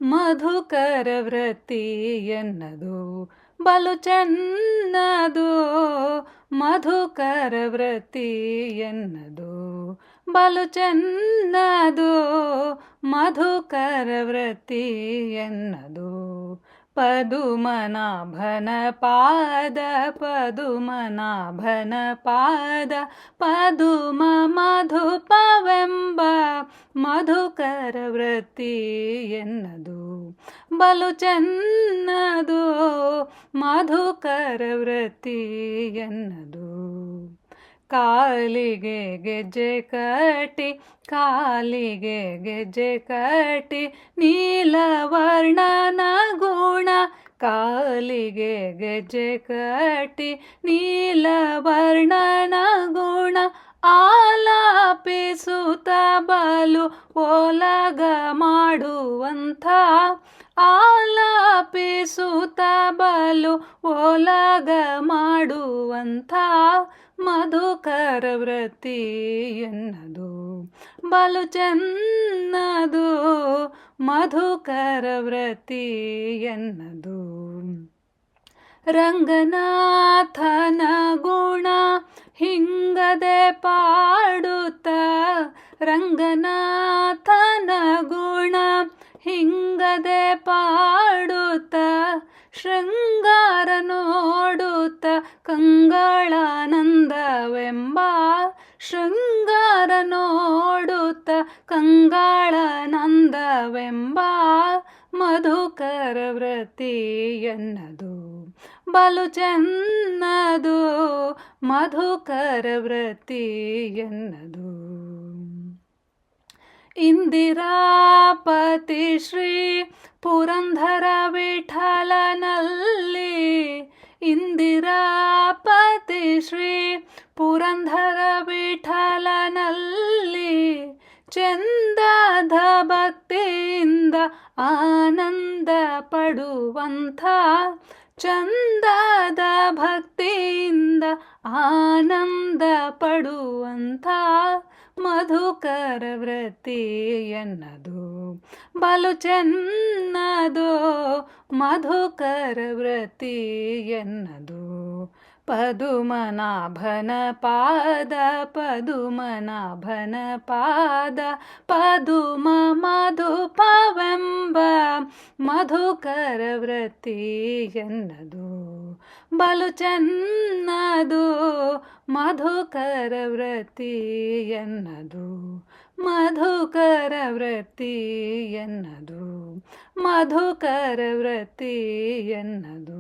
ಮಧುಕರ ವೃತ್ತಿ ಎನ್ನದು ಬಲು ಚೆನ್ನದು. ಮಧುಕರ ವೃತ್ತಿ ಎನ್ನದು ಬಲು ಚೆನ್ನದು. ಮಧುಕರ ವೃತ್ತಿ ಎನ್ನದು ಪದುಮನಾಭನ ಪಾದ ಪದುಮನಾಭನ ಪಾದ ಪದುಮ ಮಧುಪವೆಂಬ ಮಧುಕರ ವೃತ್ತಿ ಎನ್ನದು ಬಲು ಚೆನ್ನದು. ಮಧುಕರ ವೃತ್ತಿ ಎನ್ನದು ಕಾಲಿಗೆ ಗೆಜ್ಜೆ ಕಟ್ಟಿ ಕಾಲಿಗೆ ಗೆಜ್ಜೆ ಕಟ್ಟಿ ನೀಲವರ್ಣನ ಗುಣ ಕಾಲಿಗೆ ಗೆಜ್ಜೆ ಕಟ್ಟಿ ನೀಲವರ್ಣನ ಗುಣ ಆಲಾಪಿಸುತ್ತ ಬಲು ಓಲಗ ಮಾಡುವಂಥ ಆಲಾಪಿಸುತ್ತ ಬಲು ಓಲಗ ಮಾಡುವಂಥ ಮಧುಕರ ವೃತ್ತಿ ಎನ್ನದು ಬಲು ಚೆನ್ನದು. ಮಧುಕರ ವೃತ್ತಿ ಎನ್ನದು ರಂಗನಾಥನ ಗುಣ ಹಿಂಗದೆ ಪಾಡುತ್ತ ರಂಗನಾಥನ ಗುಣ ಹಿಂಗದೆ ಪಾಡುತ್ತ ಶೃಂಗಾರ ನೋಡುತ್ತ ಕಂಗಳಾನಂದವೆಂಬ ಶೃಂಗಾರ ನೋಡುತ್ತ ಕಂಗಳಾನಂದವೆಂಬ ಮಧುಕರ ವೃತ್ತಿ ಎನ್ನದು ಬಲು ಚೆನ್ನದು. ಮಧುಕರ ವೃತ್ತಿ ಎನ್ನದು ಇಂದಿರಾಪತಿ ಶ್ರೀ ಪುರಂದರ ವಿಠಲನಲ್ಲಿ ಇಂದಿರಾಪತಿ ಶ್ರೀ ಪುರಂದರ ವಿಠಲನಲ್ಲಿ ಚೆಂದಾದ ಭಕ್ತಿಯಿಂದ ಆನಂದ ಪಡುವಂಥ ಚಂದಾದ ಭಕ್ತಿಯಿಂದ ಆನಂದ ಪಡುವಂಥ ಮಧುಕರ ವೃತ್ತಿ ಎನ್ನದು ಬಲು ಚೆನ್ನದು. ಮಧುಕರ ವೃತ್ತಿ ಎನ್ನದು ಪದುಮನಾಭನ ಪಾದ ಪದುಮನಾಭನ ಪಾದ ಪದುಮ ಮಧುಪವೆಂಬ ಮಧುಕರ ವೃತ್ತಿ ಎನ್ನದು ಬಲು ಚೆನ್ನದು. ಮಧುಕರ ವೃತ್ತಿ ಎನ್ನದು ಮಧುಕರ ವೃತ್ತಿ ಎನ್ನದು ಮಧುಕರ ವೃತ್ತಿ ಎನ್ನದು.